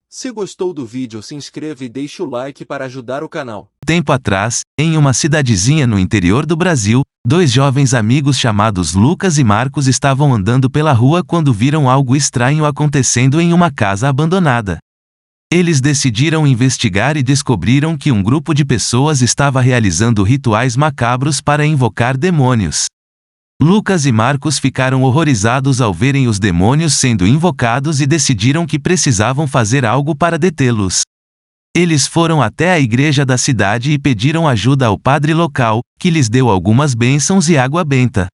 Se gostou do vídeo, se inscreva e deixe o like para ajudar o canal. Tempo atrás, em uma cidadezinha no interior do Brasil, dois jovens amigos chamados Lucas e Marcos estavam andando pela rua quando viram algo estranho acontecendo em uma casa abandonada. Eles decidiram investigar e descobriram que um grupo de pessoas estava realizando rituais macabros para invocar demônios. Lucas e Marcos ficaram horrorizados ao verem os demônios sendo invocados e decidiram que precisavam fazer algo para detê-los. Eles foram até a igreja da cidade e pediram ajuda ao padre local, que lhes deu algumas bênçãos e água benta.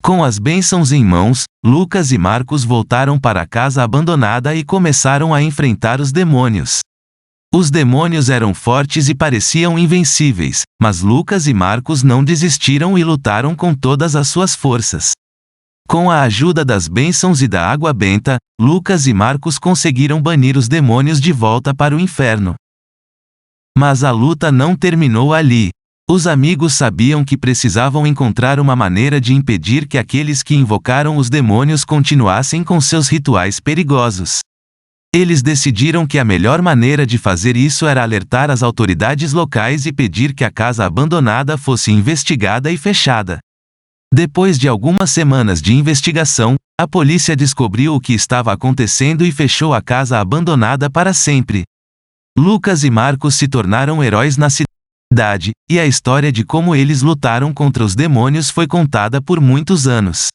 Com as bênçãos em mãos, Lucas e Marcos voltaram para a casa abandonada e começaram a enfrentar os demônios. Os demônios eram fortes e pareciam invencíveis, mas Lucas e Marcos não desistiram e lutaram com todas as suas forças. Com a ajuda das bênçãos e da água benta, Lucas e Marcos conseguiram banir os demônios de volta para o inferno. Mas a luta não terminou ali. Os amigos sabiam que precisavam encontrar uma maneira de impedir que aqueles que invocaram os demônios continuassem com seus rituais perigosos. Eles decidiram que a melhor maneira de fazer isso era alertar as autoridades locais e pedir que a casa abandonada fosse investigada e fechada. Depois de algumas semanas de investigação, a polícia descobriu o que estava acontecendo e fechou a casa abandonada para sempre. Lucas e Marcos se tornaram heróis na cidade, e a história de como eles lutaram contra os demônios foi contada por muitos anos.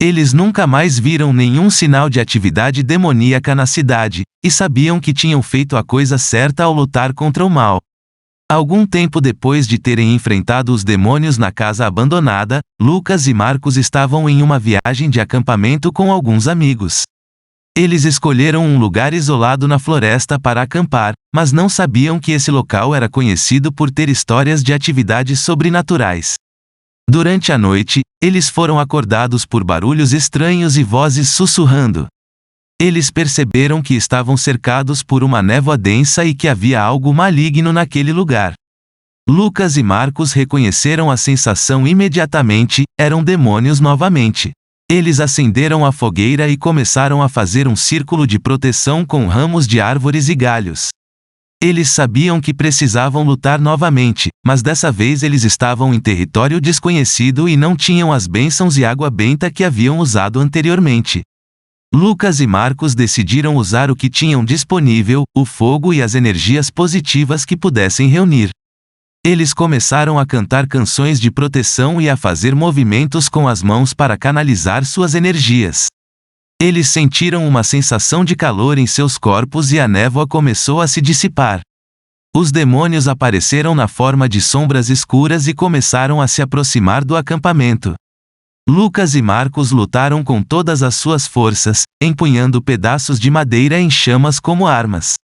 Eles nunca mais viram nenhum sinal de atividade demoníaca na cidade, e sabiam que tinham feito a coisa certa ao lutar contra o mal. Algum tempo depois de terem enfrentado os demônios na casa abandonada, Lucas e Marcos estavam em uma viagem de acampamento com alguns amigos. Eles escolheram um lugar isolado na floresta para acampar, mas não sabiam que esse local era conhecido por ter histórias de atividades sobrenaturais. Durante a noite, eles foram acordados por barulhos estranhos e vozes sussurrando. Eles perceberam que estavam cercados por uma névoa densa e que havia algo maligno naquele lugar. Lucas e Marcos reconheceram a sensação imediatamente, eram demônios novamente. Eles acenderam a fogueira e começaram a fazer um círculo de proteção com ramos de árvores e galhos. Eles sabiam que precisavam lutar novamente, mas dessa vez eles estavam em território desconhecido e não tinham as bênçãos e água benta que haviam usado anteriormente. Lucas e Marcos decidiram usar o que tinham disponível, o fogo e as energias positivas que pudessem reunir. Eles começaram a cantar canções de proteção e a fazer movimentos com as mãos para canalizar suas energias. Eles sentiram uma sensação de calor em seus corpos e a névoa começou a se dissipar. Os demônios apareceram na forma de sombras escuras e começaram a se aproximar do acampamento. Lucas e Marcos lutaram com todas as suas forças, empunhando pedaços de madeira em chamas como armas.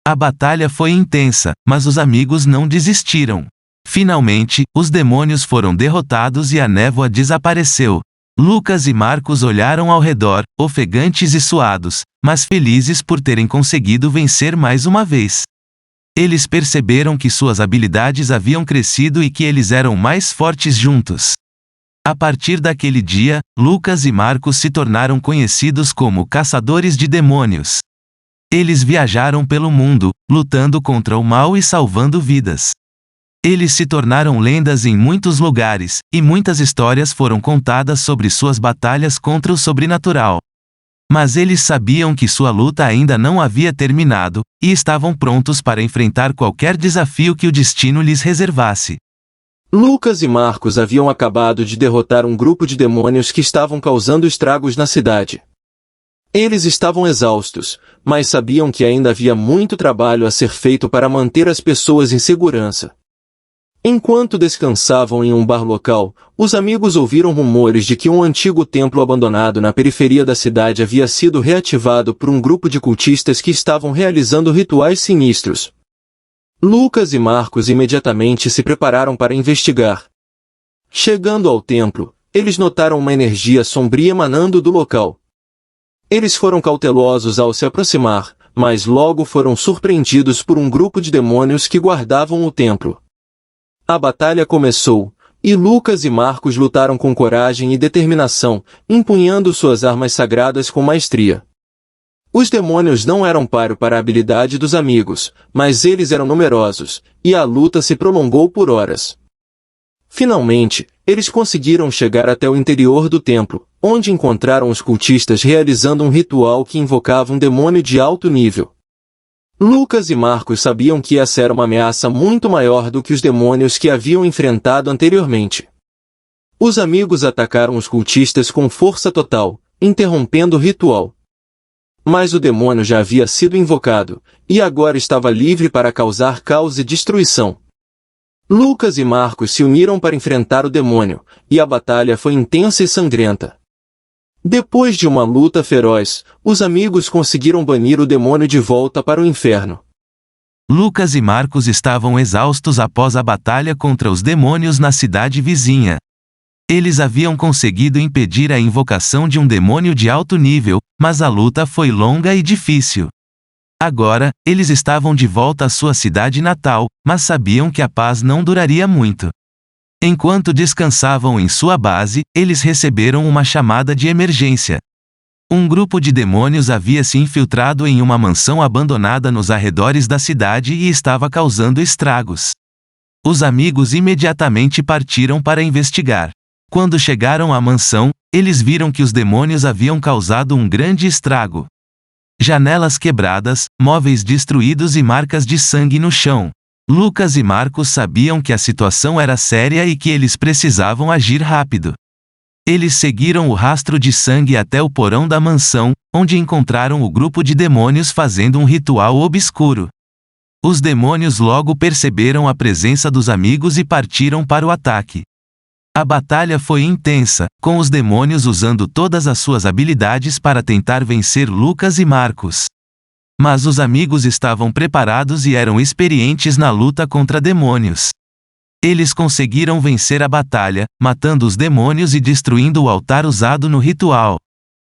A batalha foi intensa, mas os amigos não desistiram. Finalmente, os demônios foram derrotados e a névoa desapareceu. Lucas e Marcos olharam ao redor, ofegantes e suados, mas felizes por terem conseguido vencer mais uma vez. Eles perceberam que suas habilidades haviam crescido e que eles eram mais fortes juntos. A partir daquele dia, Lucas e Marcos se tornaram conhecidos como caçadores de demônios. Eles viajaram pelo mundo, lutando contra o mal e salvando vidas. Eles se tornaram lendas em muitos lugares, e muitas histórias foram contadas sobre suas batalhas contra o sobrenatural. Mas eles sabiam que sua luta ainda não havia terminado, e estavam prontos para enfrentar qualquer desafio que o destino lhes reservasse. Lucas e Marcos haviam acabado de derrotar um grupo de demônios que estavam causando estragos na cidade. Eles estavam exaustos, mas sabiam que ainda havia muito trabalho a ser feito para manter as pessoas em segurança. Enquanto descansavam em um bar local, os amigos ouviram rumores de que um antigo templo abandonado na periferia da cidade havia sido reativado por um grupo de cultistas que estavam realizando rituais sinistros. Lucas e Marcos imediatamente se prepararam para investigar. Chegando ao templo, eles notaram uma energia sombria emanando do local. Eles foram cautelosos ao se aproximar, mas logo foram surpreendidos por um grupo de demônios que guardavam o templo. A batalha começou, e Lucas e Marcos lutaram com coragem e determinação, empunhando suas armas sagradas com maestria. Os demônios não eram páreo para a habilidade dos amigos, mas eles eram numerosos, e a luta se prolongou por horas. Finalmente, eles conseguiram chegar até o interior do templo, onde encontraram os cultistas realizando um ritual que invocava um demônio de alto nível. Lucas e Marcos sabiam que essa era uma ameaça muito maior do que os demônios que haviam enfrentado anteriormente. Os amigos atacaram os cultistas com força total, interrompendo o ritual. Mas o demônio já havia sido invocado, e agora estava livre para causar caos e destruição. Lucas e Marcos se uniram para enfrentar o demônio, e a batalha foi intensa e sangrenta. Depois de uma luta feroz, os amigos conseguiram banir o demônio de volta para o inferno. Lucas e Marcos estavam exaustos após a batalha contra os demônios na cidade vizinha. Eles haviam conseguido impedir a invocação de um demônio de alto nível, mas a luta foi longa e difícil. Agora, eles estavam de volta à sua cidade natal, mas sabiam que a paz não duraria muito. Enquanto descansavam em sua base, eles receberam uma chamada de emergência. Um grupo de demônios havia se infiltrado em uma mansão abandonada nos arredores da cidade e estava causando estragos. Os amigos imediatamente partiram para investigar. Quando chegaram à mansão, eles viram que os demônios haviam causado um grande estrago. Janelas quebradas, móveis destruídos e marcas de sangue no chão. Lucas e Marcos sabiam que a situação era séria e que eles precisavam agir rápido. Eles seguiram o rastro de sangue até o porão da mansão, onde encontraram o grupo de demônios fazendo um ritual obscuro. Os demônios logo perceberam a presença dos amigos e partiram para o ataque. A batalha foi intensa, com os demônios usando todas as suas habilidades para tentar vencer Lucas e Marcos. Mas os amigos estavam preparados e eram experientes na luta contra demônios. Eles conseguiram vencer a batalha, matando os demônios e destruindo o altar usado no ritual.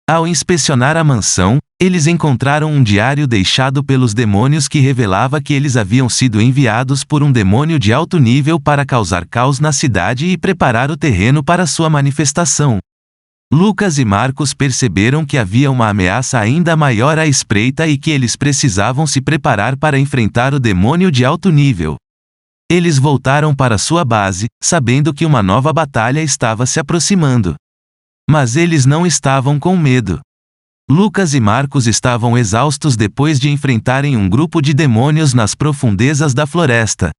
Ao inspecionar a mansão, eles encontraram um diário deixado pelos demônios que revelava que eles haviam sido enviados por um demônio de alto nível para causar caos na cidade e preparar o terreno para sua manifestação. Lucas e Marcos perceberam que havia uma ameaça ainda maior à espreita e que eles precisavam se preparar para enfrentar o demônio de alto nível. Eles voltaram para sua base, sabendo que uma nova batalha estava se aproximando. Mas eles não estavam com medo. Lucas e Marcos estavam exaustos depois de enfrentarem um grupo de demônios nas profundezas da floresta.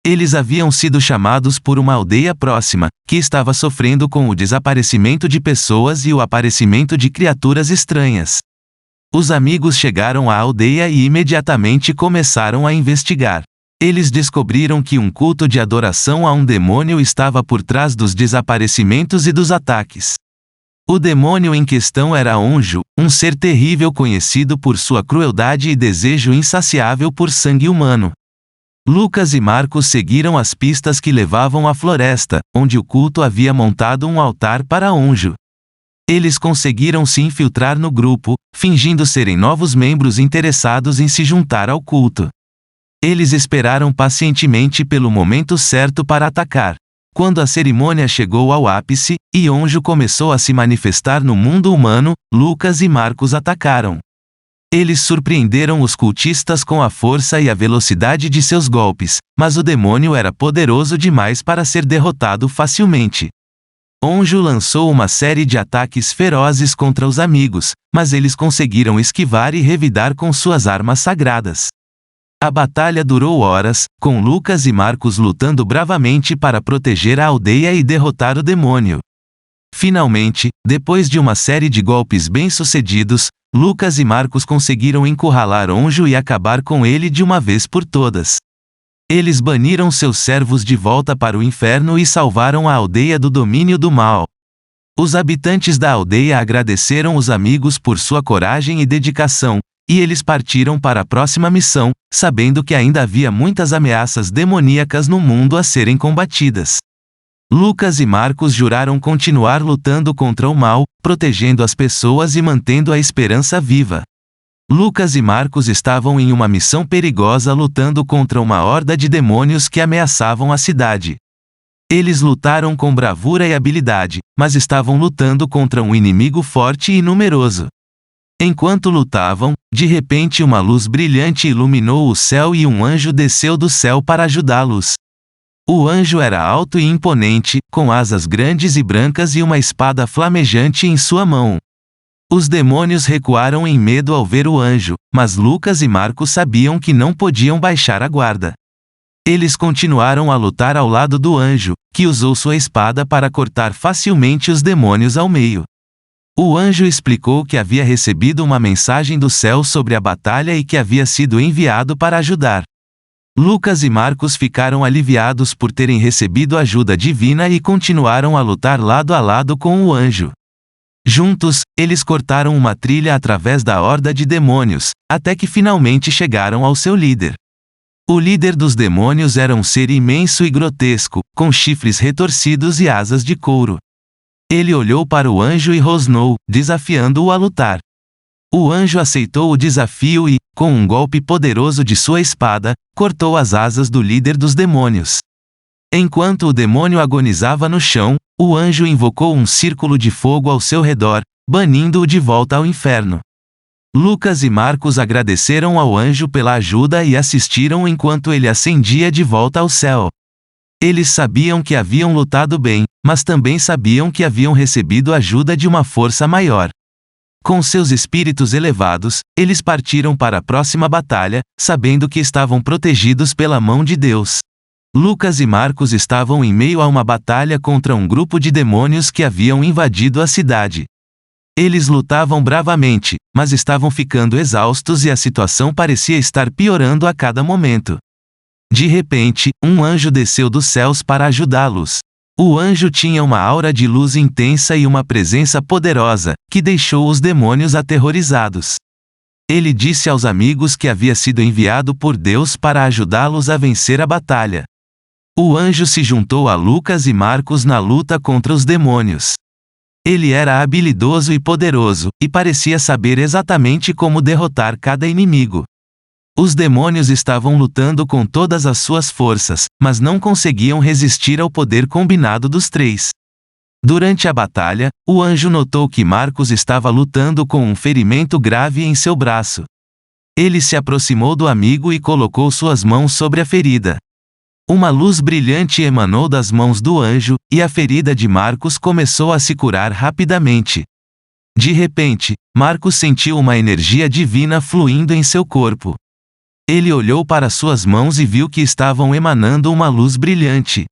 Eles haviam sido chamados por uma aldeia próxima, que estava sofrendo com o desaparecimento de pessoas e o aparecimento de criaturas estranhas. Os amigos chegaram à aldeia e imediatamente começaram a investigar. Eles descobriram que um culto de adoração a um demônio estava por trás dos desaparecimentos e dos ataques. O demônio em questão era Onjo, um ser terrível conhecido por sua crueldade e desejo insaciável por sangue humano. Lucas e Marcos seguiram as pistas que levavam à floresta, onde o culto havia montado um altar para Onjo. Eles conseguiram se infiltrar no grupo, fingindo serem novos membros interessados em se juntar ao culto. Eles esperaram pacientemente pelo momento certo para atacar. Quando a cerimônia chegou ao ápice, e Onjo começou a se manifestar no mundo humano, Lucas e Marcos atacaram. Eles surpreenderam os cultistas com a força e a velocidade de seus golpes, mas o demônio era poderoso demais para ser derrotado facilmente. Onjo lançou uma série de ataques ferozes contra os amigos, mas eles conseguiram esquivar e revidar com suas armas sagradas. A batalha durou horas, com Lucas e Marcos lutando bravamente para proteger a aldeia e derrotar o demônio. Finalmente, depois de uma série de golpes bem-sucedidos, Lucas e Marcos conseguiram encurralar Onjo e acabar com ele de uma vez por todas. Eles baniram seus servos de volta para o inferno e salvaram a aldeia do domínio do mal. Os habitantes da aldeia agradeceram os amigos por sua coragem e dedicação, e eles partiram para a próxima missão, sabendo que ainda havia muitas ameaças demoníacas no mundo a serem combatidas. Lucas e Marcos juraram continuar lutando contra o mal, protegendo as pessoas e mantendo a esperança viva. Lucas e Marcos estavam em uma missão perigosa lutando contra uma horda de demônios que ameaçavam a cidade. Eles lutaram com bravura e habilidade, mas estavam lutando contra um inimigo forte e numeroso. Enquanto lutavam, de repente uma luz brilhante iluminou o céu e um anjo desceu do céu para ajudá-los. O anjo era alto e imponente, com asas grandes e brancas e uma espada flamejante em sua mão. Os demônios recuaram em medo ao ver o anjo, mas Lucas e Marcos sabiam que não podiam baixar a guarda. Eles continuaram a lutar ao lado do anjo, que usou sua espada para cortar facilmente os demônios ao meio. O anjo explicou que havia recebido uma mensagem do céu sobre a batalha e que havia sido enviado para ajudar. Lucas e Marcos ficaram aliviados por terem recebido ajuda divina e continuaram a lutar lado a lado com o anjo. Juntos, eles cortaram uma trilha através da horda de demônios, até que finalmente chegaram ao seu líder. O líder dos demônios era um ser imenso e grotesco, com chifres retorcidos e asas de couro. Ele olhou para o anjo e rosnou, desafiando-o a lutar. O anjo aceitou o desafio e, com um golpe poderoso de sua espada, cortou as asas do líder dos demônios. Enquanto o demônio agonizava no chão, o anjo invocou um círculo de fogo ao seu redor, banindo-o de volta ao inferno. Lucas e Marcos agradeceram ao anjo pela ajuda e assistiram enquanto ele ascendia de volta ao céu. Eles sabiam que haviam lutado bem, mas também sabiam que haviam recebido ajuda de uma força maior. Com seus espíritos elevados, eles partiram para a próxima batalha, sabendo que estavam protegidos pela mão de Deus. Lucas e Marcos estavam em meio a uma batalha contra um grupo de demônios que haviam invadido a cidade. Eles lutavam bravamente, mas estavam ficando exaustos e a situação parecia estar piorando a cada momento. De repente, um anjo desceu dos céus para ajudá-los. O anjo tinha uma aura de luz intensa e uma presença poderosa, que deixou os demônios aterrorizados. Ele disse aos amigos que havia sido enviado por Deus para ajudá-los a vencer a batalha. O anjo se juntou a Lucas e Marcos na luta contra os demônios. Ele era habilidoso e poderoso, e parecia saber exatamente como derrotar cada inimigo. Os demônios estavam lutando com todas as suas forças, mas não conseguiam resistir ao poder combinado dos três. Durante a batalha, o anjo notou que Marcos estava lutando com um ferimento grave em seu braço. Ele se aproximou do amigo e colocou suas mãos sobre a ferida. Uma luz brilhante emanou das mãos do anjo, e a ferida de Marcos começou a se curar rapidamente. De repente, Marcos sentiu uma energia divina fluindo em seu corpo. Ele olhou para suas mãos e viu que estavam emanando uma luz brilhante.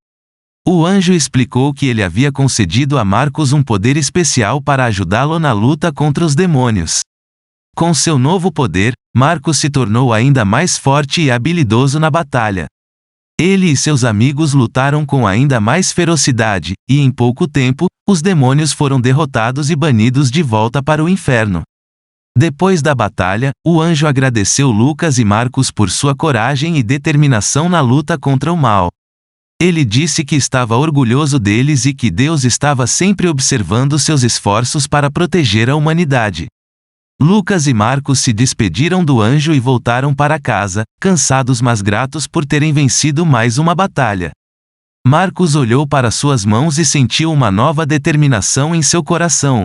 O anjo explicou que ele havia concedido a Marcos um poder especial para ajudá-lo na luta contra os demônios. Com seu novo poder, Marcos se tornou ainda mais forte e habilidoso na batalha. Ele e seus amigos lutaram com ainda mais ferocidade, e em pouco tempo, os demônios foram derrotados e banidos de volta para o inferno. Depois da batalha, o anjo agradeceu Lucas e Marcos por sua coragem e determinação na luta contra o mal. Ele disse que estava orgulhoso deles e que Deus estava sempre observando seus esforços para proteger a humanidade. Lucas e Marcos se despediram do anjo e voltaram para casa, cansados mas gratos por terem vencido mais uma batalha. Marcos olhou para suas mãos e sentiu uma nova determinação em seu coração.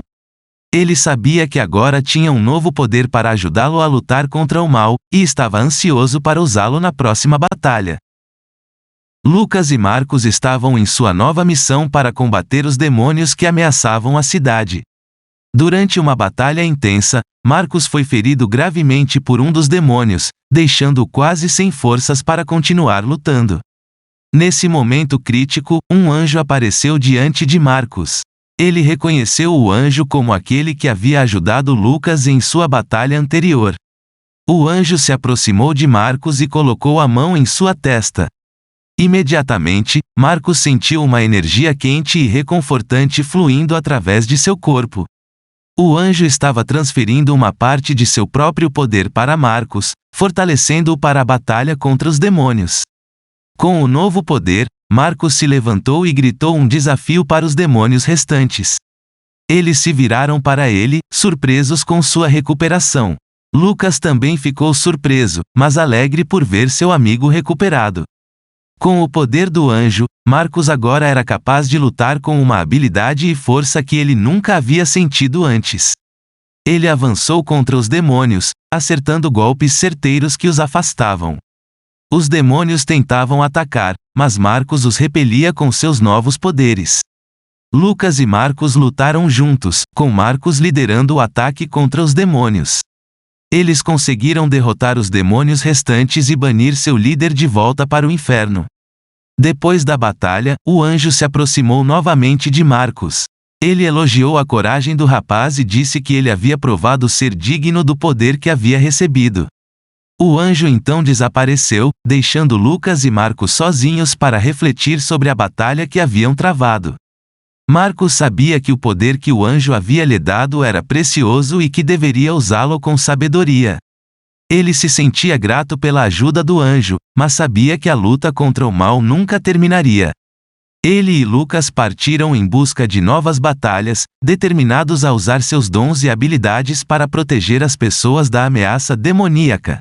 Ele sabia que agora tinha um novo poder para ajudá-lo a lutar contra o mal, e estava ansioso para usá-lo na próxima batalha. Lucas e Marcos estavam em sua nova missão para combater os demônios que ameaçavam a cidade. Durante uma batalha intensa, Marcos foi ferido gravemente por um dos demônios, deixando-o quase sem forças para continuar lutando. Nesse momento crítico, um anjo apareceu diante de Marcos. Ele reconheceu o anjo como aquele que havia ajudado Lucas em sua batalha anterior. O anjo se aproximou de Marcos e colocou a mão em sua testa. Imediatamente, Marcos sentiu uma energia quente e reconfortante fluindo através de seu corpo. O anjo estava transferindo uma parte de seu próprio poder para Marcos, fortalecendo-o para a batalha contra os demônios. Com o novo poder, Marcos se levantou e gritou um desafio para os demônios restantes. Eles se viraram para ele, surpresos com sua recuperação. Lucas também ficou surpreso, mas alegre por ver seu amigo recuperado. Com o poder do anjo, Marcos agora era capaz de lutar com uma habilidade e força que ele nunca havia sentido antes. Ele avançou contra os demônios, acertando golpes certeiros que os afastavam. Os demônios tentavam atacar, mas Marcos os repelia com seus novos poderes. Lucas e Marcos lutaram juntos, com Marcos liderando o ataque contra os demônios. Eles conseguiram derrotar os demônios restantes e banir seu líder de volta para o inferno. Depois da batalha, o anjo se aproximou novamente de Marcos. Ele elogiou a coragem do rapaz e disse que ele havia provado ser digno do poder que havia recebido. O anjo então desapareceu, deixando Lucas e Marcos sozinhos para refletir sobre a batalha que haviam travado. Marcos sabia que o poder que o anjo havia lhe dado era precioso e que deveria usá-lo com sabedoria. Ele se sentia grato pela ajuda do anjo, mas sabia que a luta contra o mal nunca terminaria. Ele e Lucas partiram em busca de novas batalhas, determinados a usar seus dons e habilidades para proteger as pessoas da ameaça demoníaca.